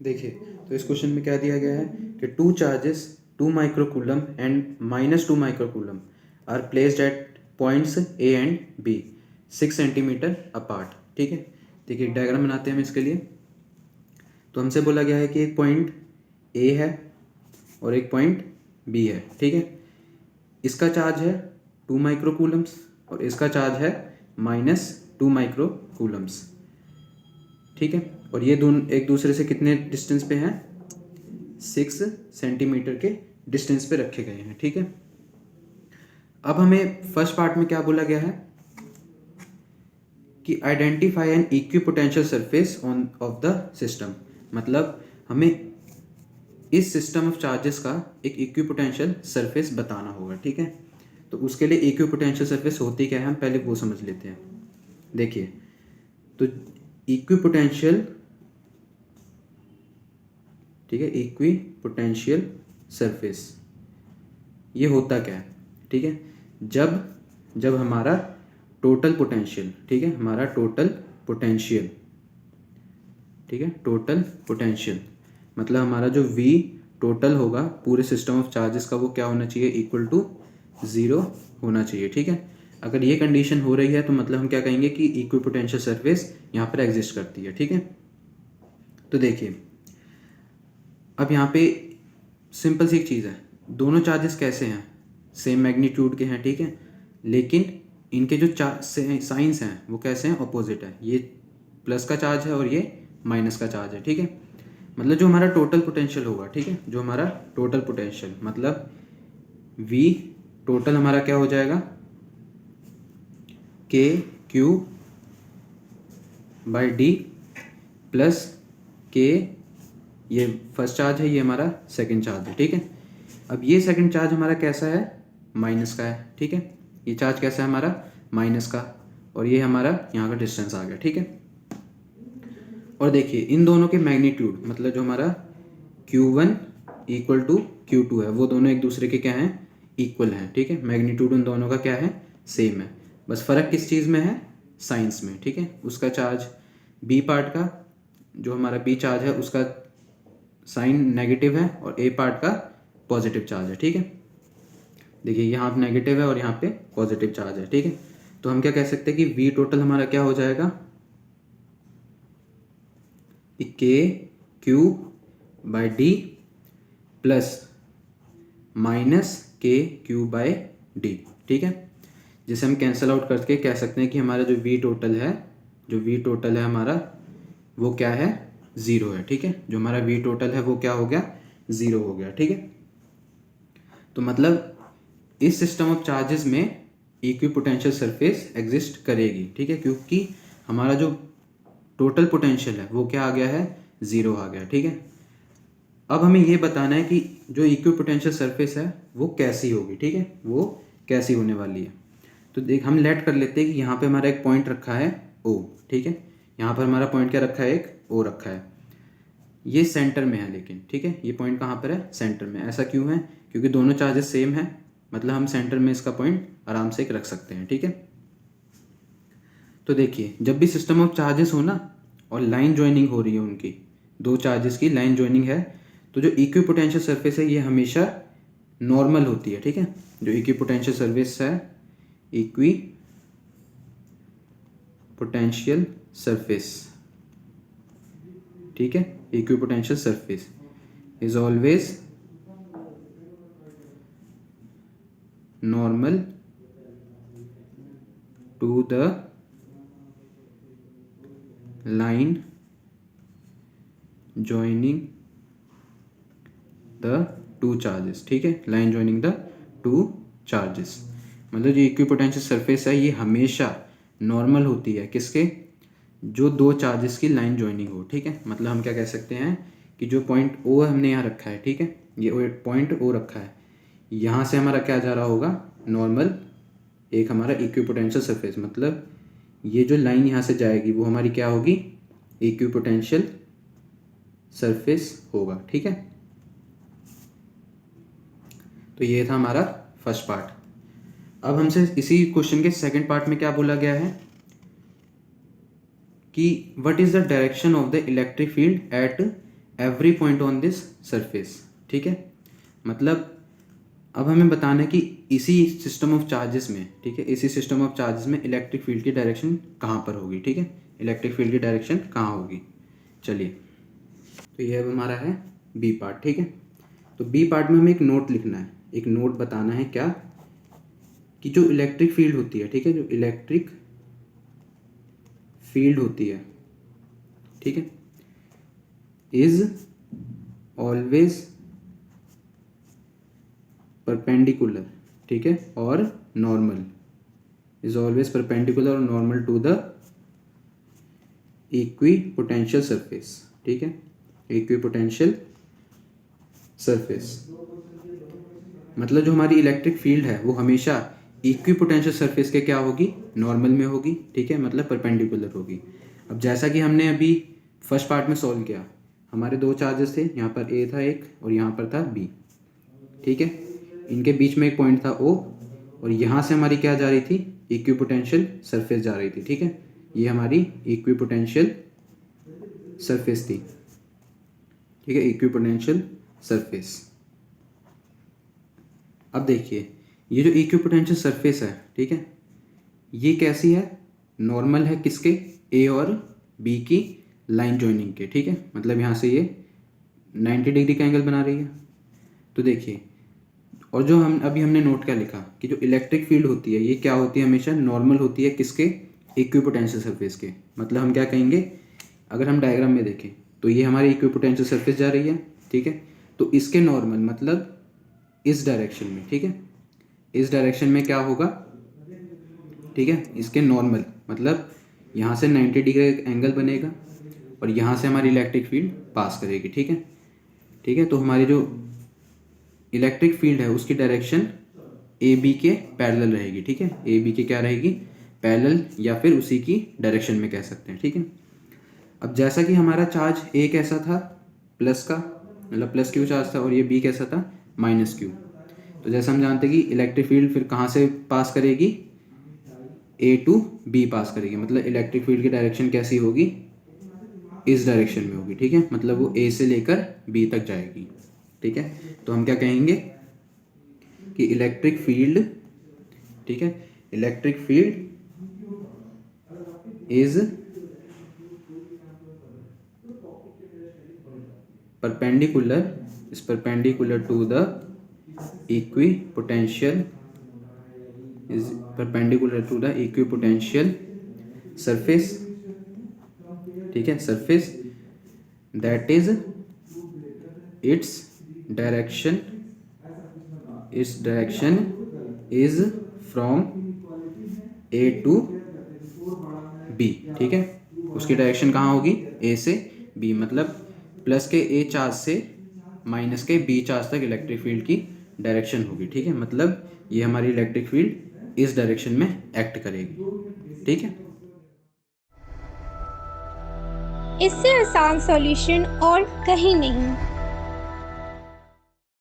देखिए, तो इस क्वेश्चन में क्या दिया गया है कि two charges 2 microcoulomb and -2 microcoulomb are placed at points A and B 6 centimetre apart. ठीक है, देखिए डायग्राम बनाते हैं हम इसके लिए। तो हमसे बोला गया है कि एक पॉइंट ए है और एक पॉइंट बी है। ठीक है, इसका चार्ज है 2 माइक्रोकूलम्स और इसका चार्ज है -2 माइक्रोकूलम्स। ठीक है, और ये दोनों एक दूसरे से कितने डिस्टेंस पे हैं? 6 सेंटीमीटर के डिस्टेंस पे रखे गए हैं। ठीक है, अब हमें फर्स्ट पार्ट में क्या बोला गया है कि identify N equipotential surface on off the system. मतलब हमें इस सिस्टम ऑफ चार्जेस का एक इक्विपोटेंशियल सरफेस बताना होगा। ठीक है, तो उसके लिए इक्विपोटेंशियल सरफेस होती क्या है हम पहले वो समझ लेते हैं। देखिए, तो इक्विपोटेंशियल, ठीक है, इक्विपोटेंशियल सरफेस ये होता क्या है? ठीक है, जब हमारा टोटल पोटेंशियल, ठीक है, हमारा टोटल पोटेंशियल, ठीक है, टोटल पोटेंशियल मतलब हमारा जो V टोटल होगा पूरे सिस्टम ऑफ चार्जेस का वो क्या होना चाहिए? इक्वल टू 0 होना चाहिए। ठीक है, अगर ये कंडीशन हो रही है तो मतलब हम क्या कहेंगे कि इक्विपोटेंशियल सरफेस यहाँ पर एग्जिस्ट करती है। ठीक है, तो देखिए अब यहाँ पे सिंपल सी एक चीज़ है, दोनों चार्जेस कैसे हैं? सेम मैग्नीट्यूड के हैं। ठीक है, लेकिन इनके जो साइंस हैं वो कैसे हैं? अपोजिट है। ये प्लस का चार्ज है और ये माइनस का चार्ज है। ठीक है, मतलब जो हमारा टोटल पोटेंशियल होगा, ठीक है, जो हमारा टोटल पोटेंशियल मतलब V टोटल हमारा क्या हो जाएगा? KQ by D plus K, ये फर्स्ट चार्ज है, ये हमारा सेकंड चार्ज है। ठीक है, अब ये सेकंड चार्ज हमारा कैसा है? माइनस का है। ठीक है, ये चार्ज कैसा है हमारा? माइनस का, और ये हमारा यहाँ का डिस्टेंस आ गया। ठीक है, और देखिए इन दोनों के मैग्नीट्यूड मतलब जो हमारा Q1 इक्वल टू Q2 है वो दोनों एक दूसरे के क्या हैं? इक्वल हैं। ठीक है, मैग्नीट्यूड उन दोनों का क्या है? सेम है। बस फ़र्क किस चीज़ में है? साइंस में। ठीक है, उसका चार्ज B पार्ट का, जो हमारा B चार्ज है उसका साइन नेगेटिव है और A पार्ट का पॉजिटिव चार्ज है। ठीक है, देखिए यहाँ पे नेगेटिव है और यहाँ पे पॉजिटिव चार्ज है। ठीक है, तो हम क्या कह सकते हैं कि V टोटल हमारा क्या हो जाएगा? KQ by D plus -KQ by D. ठीक है, जिसे हम कैंसल आउट करके कह सकते हैं कि हमारा जो V टोटल है, जो V टोटल है हमारा वो क्या है? 0 है। ठीक है, जो हमारा V टोटल है वो क्या हो गया? 0 हो गया। ठीक है, तो मतलब इस सिस्टम ऑफ चार्जेस में इक्विपोटेंशियल सरफेस एग्जिस्ट करेगी। ठीक है, क्योंकि हमारा जो टोटल पोटेंशियल है वो क्या आ गया है? 0 आ गया। ठीक है, अब हमें ये बताना है कि जो इक्विपोटेंशियल सरफेस है वो कैसी होगी। ठीक है, वो कैसी होने वाली है। तो देख हम लेट कर लेते हैं कि यहाँ पे हमारा एक पॉइंट रखा है O। ठीक है, यहाँ पर हमारा पॉइंट क्या रखा है? एक O रखा है। ये सेंटर में है, लेकिन ठीक है ये पॉइंट कहाँ पर है? सेंटर में। ऐसा क्यों है? क्योंकि दोनों चार्जेस सेम हैं, मतलब हम सेंटर में इसका पॉइंट आराम से एक रख सकते हैं। ठीक है, तो देखिए जब भी सिस्टम ऑफ चार्जेस हो ना और लाइन ज्वाइनिंग हो रही है, उनकी दो चार्जेस की लाइन ज्वाइनिंग है, तो जो इक्विपोटेंशियल सरफेस है ये हमेशा नॉर्मल होती है। ठीक है, जो इक्विपोटेंशियल सरफेस है, इक्विपोटेंशियल सरफेस, ठीक है, equipotential surface is always normal to the line joining the two charges। ठीक है, line joining the two charges मतलब जो इक्विपोटेंशियल सरफेस है ये हमेशा नॉर्मल होती है किसके? जो दो चार्जेस की लाइन ज्वाइनिंग हो। ठीक है, मतलब हम क्या कह सकते हैं कि जो पॉइंट O हमने यहाँ रखा है, ठीक है, ये पॉइंट O रखा है, यहाँ से हमारा क्या जा रहा होगा? नॉर्मल एक हमारा इक्विपोटेंशियल सरफेस, मतलब ये जो लाइन यहाँ से जाएगी वो हमारी क्या होगी? इक्विपोटेंशियल सरफेस होगा। ठीक है, तो ये था हमारा फर्स्ट पार्ट। अब हमसे इसी क्वेश्चन के सेकंड पार्ट में क्या बोला गया है कि what is the direction of the electric field at every point on this surface, ठीक है। मतलब अब हमें बताना है कि इसी सिस्टम ऑफ चार्जेस में, ठीक है, इसी सिस्टम ऑफ चार्जेस में इलेक्ट्रिक फील्ड की डायरेक्शन कहाँ पर होगी, ठीक है, इलेक्ट्रिक फील्ड की डायरेक्शन कहाँ होगी। चलिए, तो ये अब हमारा है बी पार्ट, ठीक है। तो बी पार्ट में हमें एक नोट लिखना है, एक नोट बताना है क्या, कि जो इलेक्ट्रिक फील्ड होती है, ठीक है, जो इलेक्ट्रिक फील्ड होती है, ठीक है, इज ऑलवेज परपेंडिकुलर, ठीक है, और नॉर्मल, इज ऑलवेज परपेंडिकुलर और normal to the equipotential surface, ठीक है, इक्विपोटेंशियल सरफेस। मतलब जो हमारी इलेक्ट्रिक फील्ड है वो हमेशा इक्विपोटेंशियल सरफेस के क्या होगी, नॉर्मल में होगी, ठीक है, मतलब परपेंडिकुलर होगी। अब जैसा कि हमने अभी फर्स्ट पार्ट में सॉल्व किया, हमारे दो चार्जेस थे, यहाँ पर ए था एक और यहाँ पर था बी, ठीक है, इनके बीच में एक पॉइंट था ओ, और यहाँ से हमारी क्या जा रही थी, इक्विपोटेंशियल सरफेस जा रही थी, ठीक है, ये हमारी इक्विपोटेंशियल सरफेस थी, ठीक है, इक्विपोटेंशियल सरफेस। अब देखिए, ये जो इक्विपोटेंशियल सरफेस है, ठीक है, ये कैसी है, नॉर्मल है किसके, ए और बी की लाइन जॉइनिंग के, ठीक है, मतलब यहाँ से ये 90 डिग्री का एंगल बना रही है। तो देखिए, और जो हमने नोट क्या लिखा कि जो इलेक्ट्रिक फील्ड होती है ये क्या होती है, हमेशा नॉर्मल होती है किसके, इक्विपोटेंशियल सरफेस के। मतलब हम क्या कहेंगे, अगर हम डायग्राम में देखें तो ये हमारी इक्विपोटेंशियल सरफेस जा रही है, ठीक है, तो इसके नॉर्मल मतलब इस डायरेक्शन में, ठीक है, इस डायरेक्शन में क्या होगा, ठीक है, इसके नॉर्मल मतलब यहाँ से 90 डिग्री एंगल बनेगा और यहाँ से हमारी इलेक्ट्रिक फील्ड पास करेगी, ठीक है, ठीक है। तो हमारी जो इलेक्ट्रिक फील्ड है उसकी डायरेक्शन ए बी के पैरेलल रहेगी, ठीक है, ए बी के क्या रहेगी, पैरेलल, या फिर उसी की डायरेक्शन में कह सकते हैं, ठीक है। अब जैसा कि हमारा चार्ज ए कैसा था, प्लस का, मतलब प्लस क्यू चार्ज था, और ये बी कैसा था, माइनस क्यू। तो जैसा हम जानते हैं कि इलेक्ट्रिक फील्ड फिर कहाँ से पास करेगी, ए टू बी पास करेगी, मतलब इलेक्ट्रिक फील्ड की डायरेक्शन कैसी होगी, इस डायरेक्शन में होगी, ठीक है, मतलब वो ए से लेकर बी तक जाएगी, ठीक है। तो हम क्या कहेंगे कि इलेक्ट्रिक फील्ड, ठीक है, electric field is perpendicular to the equipotential, is perpendicular to the equipotential surface, ठीक है, surface that is its direction is from A to B, ठीक है, उसकी डायरेक्शन कहाँ होगी, A से B, मतलब प्लस के A चार्ज से माइनस के B चार्ज तक इलेक्ट्रिक फील्ड की डायरेक्शन होगी, ठीक है, मतलब ये हमारी इलेक्ट्रिक फील्ड इस डायरेक्शन में एक्ट करेगी, ठीक है। इससे आसान सॉल्यूशन और कहीं नहीं।